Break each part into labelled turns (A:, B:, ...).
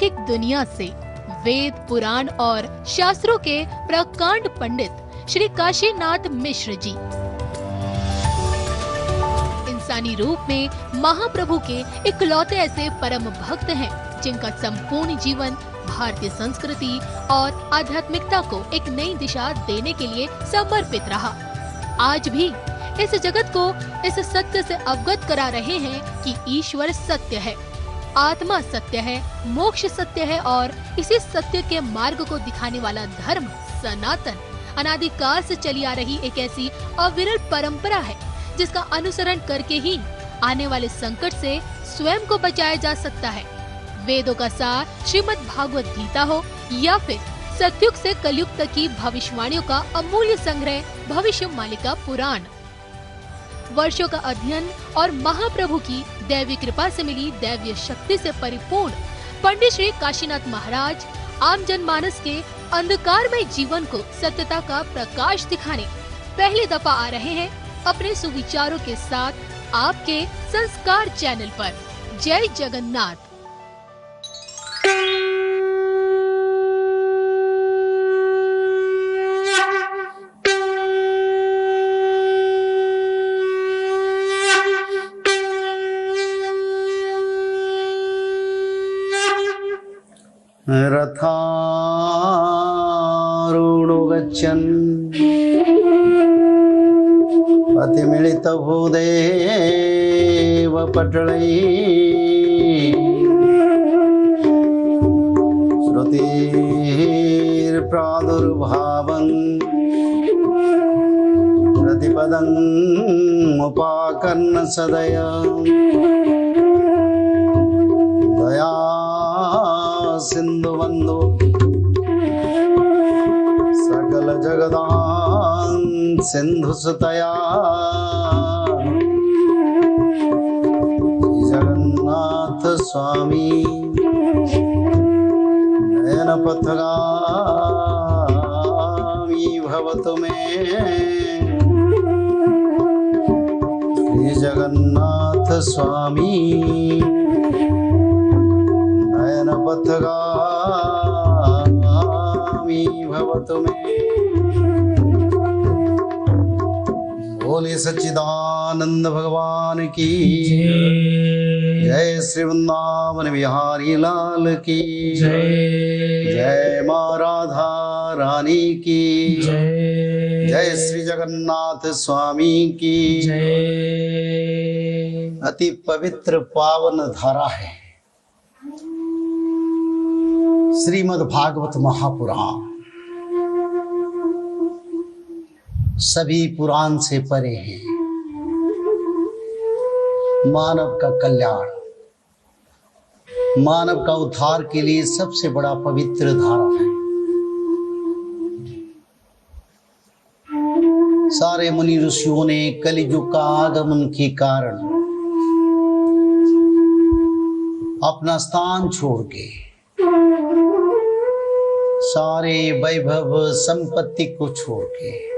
A: अलौकिक दुनिया से वेद, पुराण और शास्त्रों के प्रकांड पंडित श्री काशीनाथ मिश्र जी इंसानी रूप में महाप्रभु के इकलौते ऐसे परम भक्त हैं जिनका संपूर्ण जीवन भारतीय संस्कृति और आध्यात्मिकता को एक नई दिशा देने के लिए समर्पित रहा। आज भी इस जगत को इस सत्य से अवगत करा रहे हैं कि ईश्वर सत्य है, आत्मा सत्य है, मोक्ष सत्य है और इसी सत्य के मार्ग को दिखाने वाला धर्म सनातन अनादिकाल से चली आ रही एक ऐसी अविरल परंपरा है जिसका अनुसरण करके ही आने वाले संकट से स्वयं को बचाया जा सकता है। वेदों का सार श्रीमद् भागवत गीता हो या फिर सतयुग से कलयुग तक की भविष्यवाणियों का अमूल्य संग्रह भविष्य मालिका पुराण, वर्षों का अध्ययन और महाप्रभु की दैवी कृपा से मिली दैवीय शक्ति से परिपूर्ण पंडित श्री काशीनाथ महाराज आम जनमानस के अंधकारमय जीवन को सत्यता का प्रकाश दिखाने पहली दफा आ रहे हैं अपने सुविचारों के साथ आपके संस्कार चैनल पर। जय जगन्नाथ।
B: रथारूढो गच्छन् अतिमिलितभूदेव पटलैः श्रुतिर्प्रादुर्भावं प्रतिपदम् उपाकर्ण्य सदया दया सिंधु बंधु सकल जगदां सिंधु सुतया जगन्नाथ स्वामी नयन पथगामी भवतु मे श्री जगन्नाथ स्वामी नयन पथगामी भवतु मे। बोले सच्चिदानंद भगवान की जय, श्री वृंदावन बिहारी लाल की जय, जय माँ राधा रानी की जय, जय श्री जगन्नाथ स्वामी की जय। अति पवित्र पावन धारा है श्रीमद् भागवत महापुराण। सभी पुराण से परे हैं, मानव का कल्याण, मानव का उद्धार के लिए सबसे बड़ा पवित्र धारा है। सारे मुनि ऋषियों ने कलियुग का आगमन के कारण अपना स्थान छोड़ के सारे वैभव संपत्ति को छोड़ के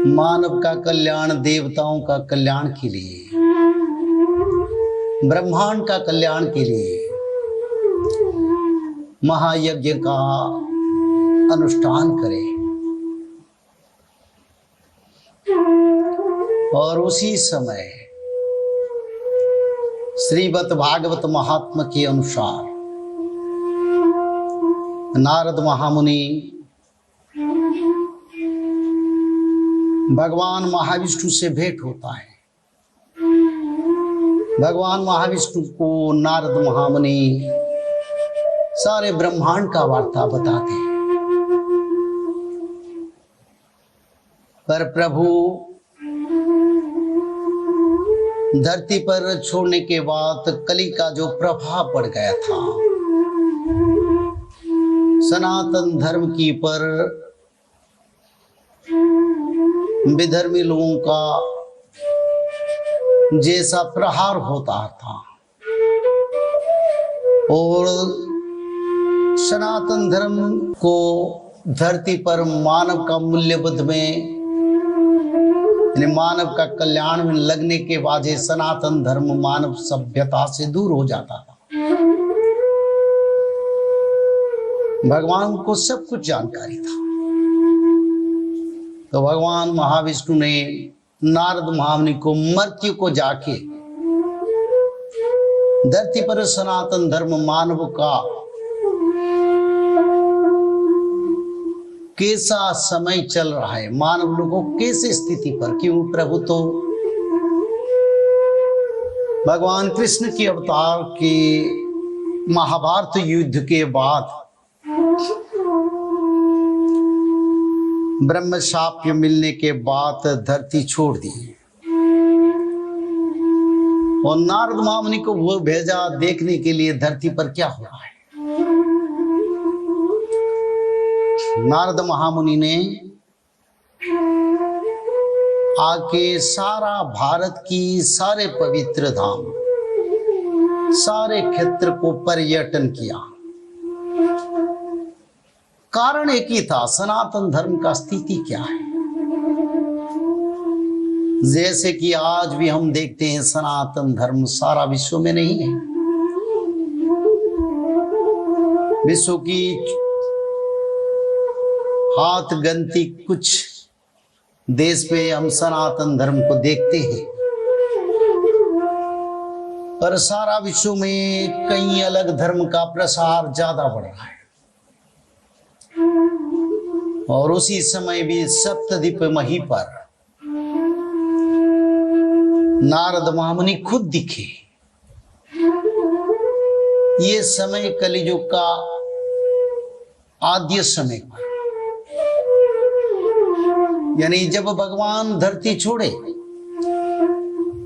B: मानव का कल्याण, देवताओं का कल्याण के लिए, ब्रह्मांड का कल्याण के लिए महायज्ञ का अनुष्ठान करें। और उसी समय श्रीमद् भागवत महात्म्य के अनुसार नारद महामुनि भगवान महाविष्णु से भेंट होता है। भगवान महाविष्णु को नारद महामुनि सारे ब्रह्मांड का वार्ता बताते हैं। पर प्रभु धरती पर छोड़ने के बाद कली का जो प्रभाव पड़ गया था, सनातन धर्म की पर विधर्मी लोगों का जैसा प्रहार होता था और सनातन धर्म को धरती पर मानव का मूल्यबोध में, मानव का कल्याण में लगने के बाद सनातन धर्म मानव सभ्यता से दूर हो जाता था। भगवान को सब कुछ जानकारी था। तो भगवान महाविष्णु ने नारद महामुनि को मृत्यु को जाके धरती पर सनातन धर्म मानव का कैसा समय चल रहा है, मानव लोगों कैसे स्थिति पर, क्यों प्रभु तो भगवान कृष्ण के अवतार के महाभारत युद्ध के बाद ब्रह्म शाप्य मिलने के बाद धरती छोड़ दी और नारद महामुनि को वो भेजा देखने के लिए धरती पर क्या हो रहा है। नारद महामुनि ने आके सारा भारत की सारे पवित्र धाम, सारे क्षेत्र को पर्यटन किया। कारण एक ही था, सनातन धर्म का स्थिति क्या है। जैसे कि आज भी हम देखते हैं सनातन धर्म सारा विश्व में नहीं है। विश्व की हाथ गिनती कुछ देश पे हम सनातन धर्म को देखते हैं, पर सारा विश्व में कई अलग धर्म का प्रसार ज्यादा बढ़ रहा है। और उसी समय भी सप्तद्वीप मही पर नारद महामुनि खुद दिखे। ये समय कलियुग का आद्य समय पर, यानी जब भगवान धरती छोड़े,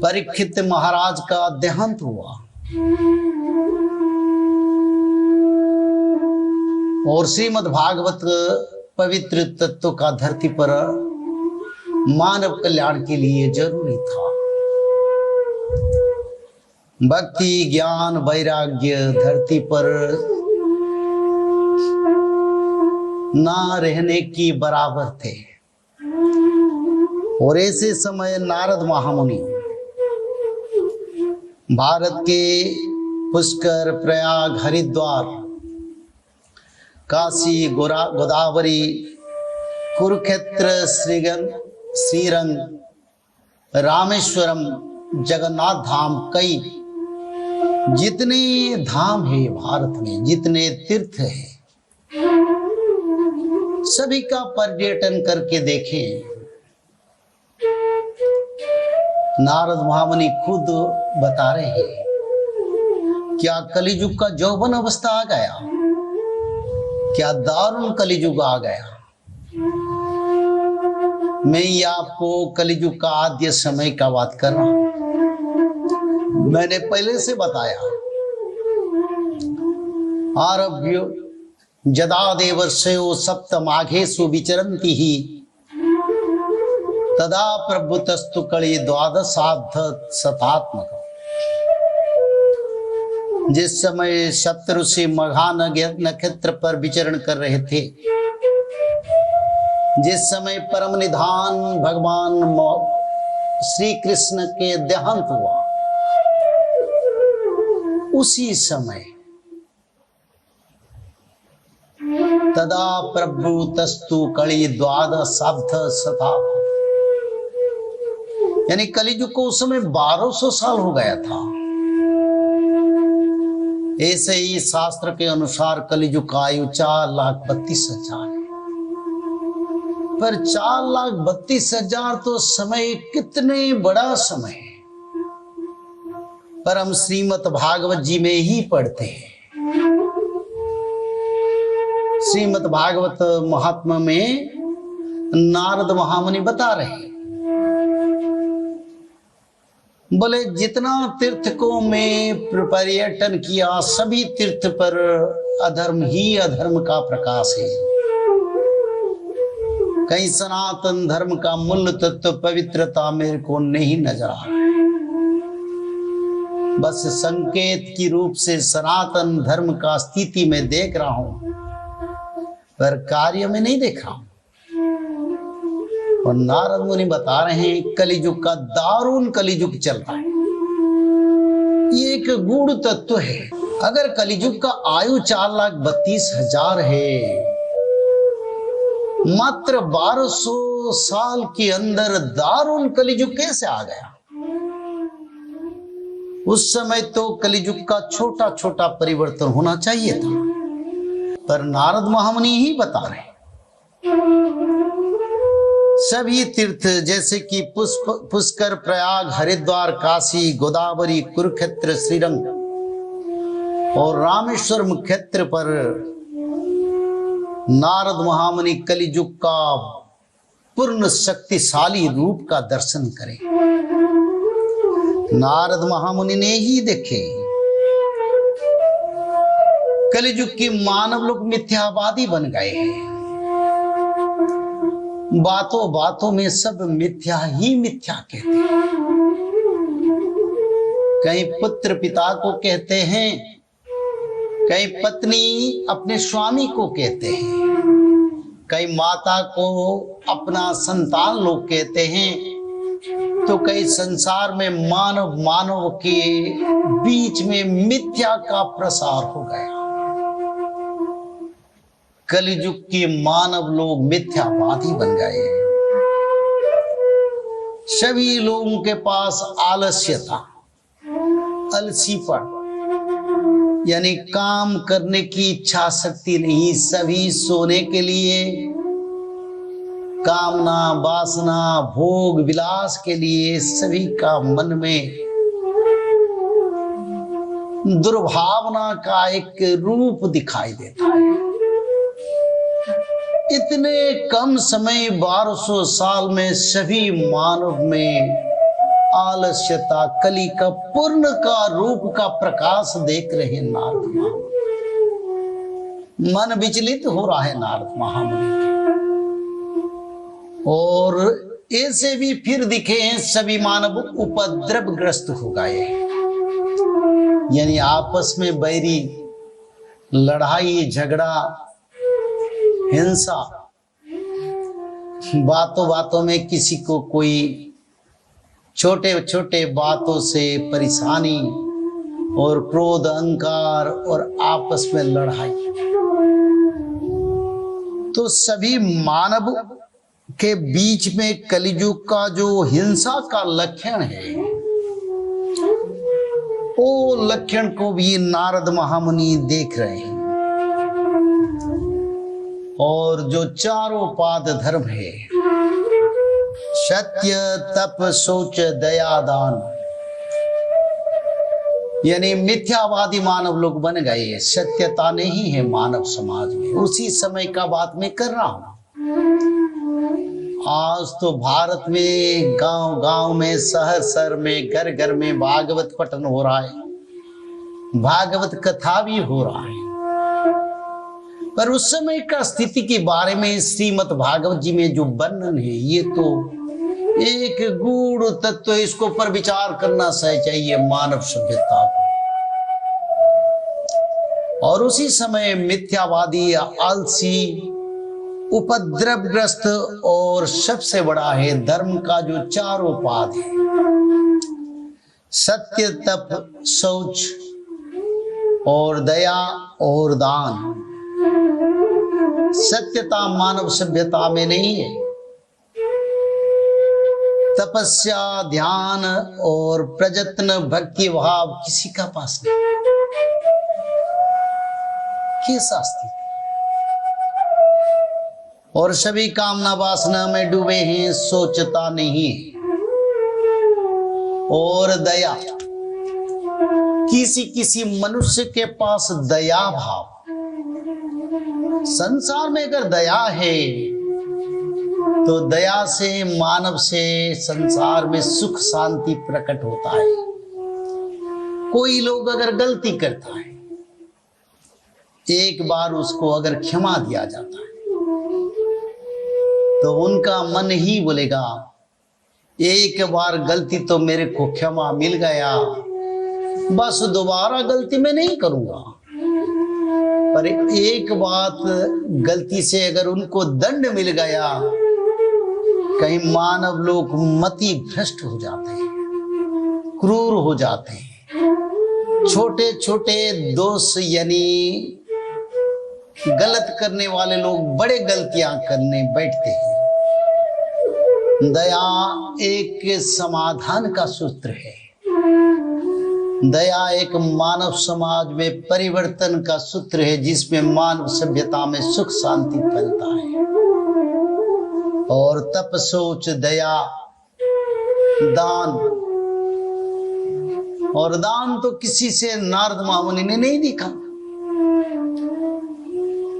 B: परीक्षित महाराज का देहांत हुआ और श्रीमद् भागवत पवित्र तत्व का धरती पर मानव कल्याण के लिए जरूरी था। भक्ति ज्ञान वैराग्य धरती पर ना रहने की बराबर थे। और ऐसे समय नारद महामुनि भारत के पुष्कर, प्रयाग, हरिद्वार, काशी, गोदावरी, कुरुक्षेत्र, श्रीरंग, रामेश्वरम, जगन्नाथ धाम, कई जितने धाम है भारत में, जितने तीर्थ है, सभी का पर्यटन करके देखें। नारद महामुनि खुद बता रहे हैं, क्या कलियुग का यौवन अवस्था आ गया, क्या दारुण कलियुग आ गया। मैं ये आपको कलियुग का आद्य समय का बात कर रहा हूं। मैंने पहले से बताया, आरभ्य जदा देवर्षयो सप्तमाघेषु विचरन्ति ही तदा प्रभुतस्तु कली द्वादशार्ध शतात्मक। जिस समय शत्रु से मघा नक्षत्र पर विचरण कर रहे थे, जिस समय परम निधान भगवान श्री कृष्ण के देहांत हुआ, उसी समय तदा प्रभु तस्तु कली द्वादशाब्द शता, यानी कलियुग को उस समय 1200 साल हो गया था। ऐसे ही शास्त्र के अनुसार कलियुग का आयु 4,32,000 है। पर 4,32,000 तो समय कितने बड़ा समय है, पर हम श्रीमद् भागवत जी में ही पढ़ते हैं। श्रीमद् भागवत महात्मा में नारद महामुनि बता रहे हैं, बोले जितना तीर्थ को मैं पर्यटन किया, सभी तीर्थ पर अधर्म ही अधर्म का प्रकाश है। कहीं सनातन धर्म का मूल तत्व पवित्रता मेरे को नहीं नजर आ रहा है। बस संकेत की रूप से सनातन धर्म का स्थिति में देख रहा हूं, पर कार्य में नहीं देख रहा हूं। और नारद मुनि बता रहे हैं, कलियुग का दारुण कलियुग चल रहा है। ये एक गूढ़ तत्व है। अगर कलियुग का आयु 4,32,000 है, मात्र 1200 साल के अंदर दारुण कलियुग कैसे आ गया? उस समय तो कलियुग का छोटा छोटा परिवर्तन होना चाहिए था, पर नारद महामुनि ही बता रहे सभी तीर्थ जैसे कि पुष्कर, प्रयाग, हरिद्वार, काशी, गोदावरी, कुरुक्षेत्र, श्रीरंग और रामेश्वर क्षेत्र पर नारद महामुनि कलियुग का पूर्ण शक्तिशाली रूप का दर्शन करें। नारद महामुनि ने ही देखे कलियुग के मानव लोग मिथ्यावादी बन गए हैं। बातों बातों में सब मिथ्या ही मिथ्या कहते हैं। कहीं पुत्र पिता को कहते हैं, कहीं पत्नी अपने स्वामी को कहते हैं, कहीं माता को अपना संतान लोग कहते हैं, तो कई संसार में मानव के बीच में मिथ्या का प्रसार हो गया। कलियुग के मानव लोग मिथ्यावादी बन गए हैं। सभी लोगों के पास आलस्यता, अलसीपन यानी काम करने की इच्छा शक्ति नहीं। सभी सोने के लिए, कामना, वासना, भोग विलास के लिए सभी का मन में दुर्भावना का एक रूप दिखाई देता है। इतने कम समय 1200 साल में सभी मानव में आलस्यता, कली का पूर्ण का रूप का प्रकाश देख रहे नारद महामुनि। मन विचलित हो रहा है नारद महामुनि के। और ऐसे भी फिर दिखे हैं सभी मानव उपद्रवग्रस्त हो गए, यानी आपस में बैरी, लड़ाई झगड़ा, हिंसा, बातों बातों में किसी को कोई छोटे छोटे बातों से परेशानी और क्रोध, अहंकार और आपस में लड़ाई। तो सभी मानव के बीच में कलियुग का जो हिंसा का लक्षण है, वो लक्षण को भी नारद महामुनि देख रहे हैं। और जो चारों पाद धर्म है, सत्य, तप, शौच, दया, दान, यानी मिथ्यावादी मानव लोग बन गए। सत्यता नहीं है मानव समाज में। उसी समय का बात मैं कर रहा हूं। आज तो भारत में गांव गांव में, शहर शहर में, घर घर में भागवत पठन हो रहा है, भागवत कथा भी हो रहा है। पर उस समय का स्थिति के बारे में श्रीमद् भागवत जी में जो वर्णन है, ये तो एक गूढ़ तत्व, इसको पर विचार करना चाहिए मानव सभ्यता को। और उसी समय मिथ्यावादी, आलसी, उपद्रवग्रस्त और सबसे बड़ा है धर्म का जो चारों पाद है, सत्य, तप, शौच और दया और दान। सत्यता मानव सभ्यता में नहीं है। तपस्या, ध्यान और प्रयत्न, भक्ति भाव किसी का पास नहीं। कैसा स्थिति? और सभी कामना वासना में डूबे हैं, सोचता नहीं है। और दया, किसी मनुष्य के पास दया भाव, संसार में अगर दया है तो दया से मानव से संसार में सुख शांति प्रकट होता है। कोई लोग अगर गलती करता है, एक बार उसको अगर क्षमा दिया जाता है तो उनका मन ही बोलेगा, एक बार गलती तो मेरे को क्षमा मिल गया, बस दोबारा गलती मैं नहीं करूंगा। पर एक बात, गलती से अगर उनको दंड मिल गया, कहीं मानव लोग मति भ्रष्ट हो जाते हैं, क्रूर हो जाते हैं, छोटे छोटे दोष यानी गलत करने वाले लोग बड़े गलतियां करने बैठते हैं। दया एक समाधान का सूत्र है। दया एक मानव समाज में परिवर्तन का सूत्र है, जिसमें मानव सभ्यता में सुख शांति फैलता है। और तप सोच दया दान, और दान तो किसी से नारद महामुनि ने नहीं दिखा,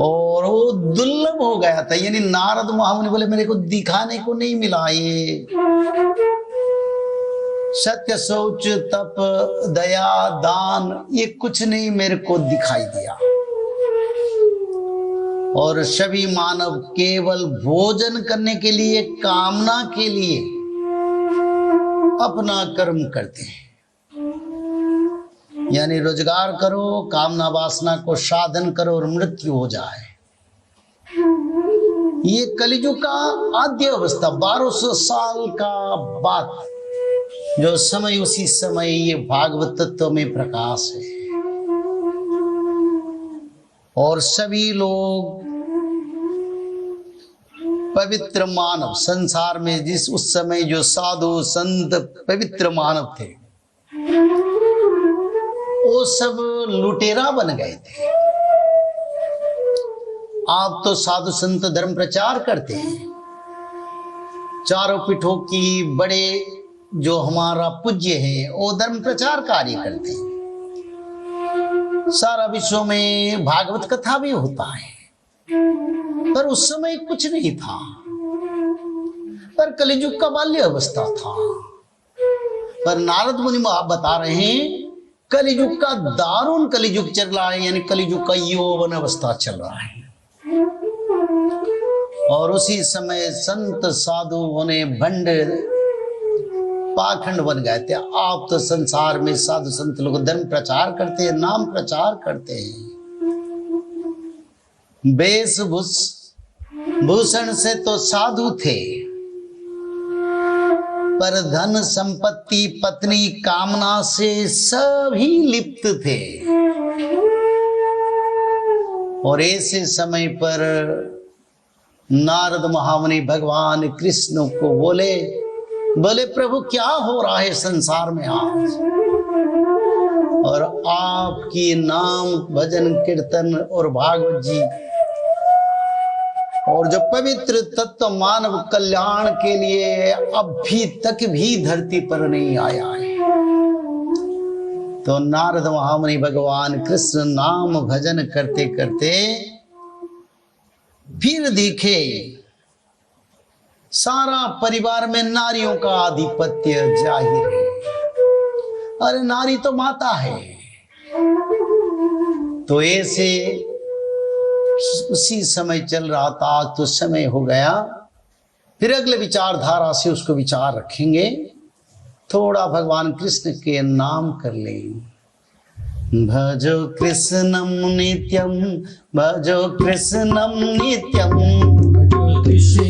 B: और वो दुर्लभ हो गया था। यानी नारद महामुनि बोले मेरे को दिखाने को नहीं मिला ये सत्य सोच तप दया दान, ये कुछ नहीं मेरे को दिखाई दिया। और सभी मानव केवल भोजन करने के लिए, कामना के लिए अपना कर्म करते हैं। यानी रोजगार करो, कामना वासना को साधन करो और मृत्यु हो जाए। ये कलियुग का आद्य अवस्था, 1200 साल का बाद जो समय, उसी समय ये भागवत तत्व में प्रकाश है। और सभी लोग पवित्र मानव संसार में, जिस उस समय जो साधु संत पवित्र मानव थे, वो सब लुटेरा बन गए थे। आप तो साधु संत धर्म प्रचार करते हैं, चारों पीठों की बड़े जो हमारा पूज्य है वो धर्म प्रचार कार्य करते हैं। सारा विश्व में भागवत कथा भी होता है, पर उस समय कुछ नहीं था। पर कलियुग का बाल्य अवस्था था। पर नारद मुनि आप बता रहे हैं कलियुग का दारुण कलियुग चल रहा है, यानी कलियुग का यौवन अवस्था चल रहा है। और उसी समय संत साधु होने भंड पाखंड बन गए थे। आप तो संसार में साधु संत लोग धर्म प्रचार करते हैं, नाम प्रचार करते हैं, भूषण से तो साधु थे, पर धन संपत्ति पत्नी कामना से सभी लिप्त थे। और ऐसे समय पर नारद महामुनि भगवान कृष्ण को बोले प्रभु क्या हो रहा है संसार में आज, और आपकी नाम भजन कीर्तन और भागवत जी और जो पवित्र तत्व मानव कल्याण के लिए अभी तक भी धरती पर नहीं आया है। तो नारद महामुनि भगवान कृष्ण नाम भजन करते करते फिर दिखे सारा परिवार में नारियों का आधिपत्य जाहिर है। अरे नारी तो माता है। तो ऐसे उसी समय चल रहा था। आज तो समय हो गया, फिर अगले विचारधारा से उसको विचार रखेंगे। थोड़ा भगवान कृष्ण के नाम कर लें। भजो कृष्णम नित्यम, भजो कृष्णम नित्यम,
C: भजो कृष्ण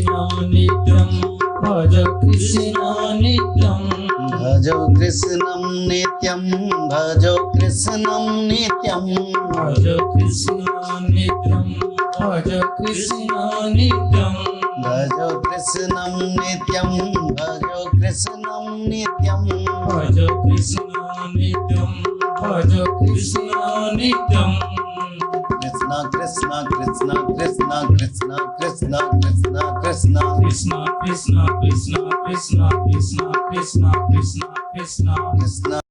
C: नित्यम, भजो कृष्ण नित्यम,
B: भजो कृष्णम नित्यम, भजो कृष्णम नित्यम,
C: भजो कृष्ण नित्यम, भजो कृष्ण नित्यम,
B: भजो कृष्णम नित्यम, भजो कृष्णम नित्यम,
C: भजो कृष्ण नित्यम, भजो कृष्ण नित्यम।
B: कृष्णा कृष्णा कृष्णा कृष्णा कृष्णा कृष्णा कृष्णा कृष्णा
C: कृष्ण कृष्ण कृष्ण कृष्ण कृष्ण कृष्ण कृष्ण कृष्ण
B: कृष्णा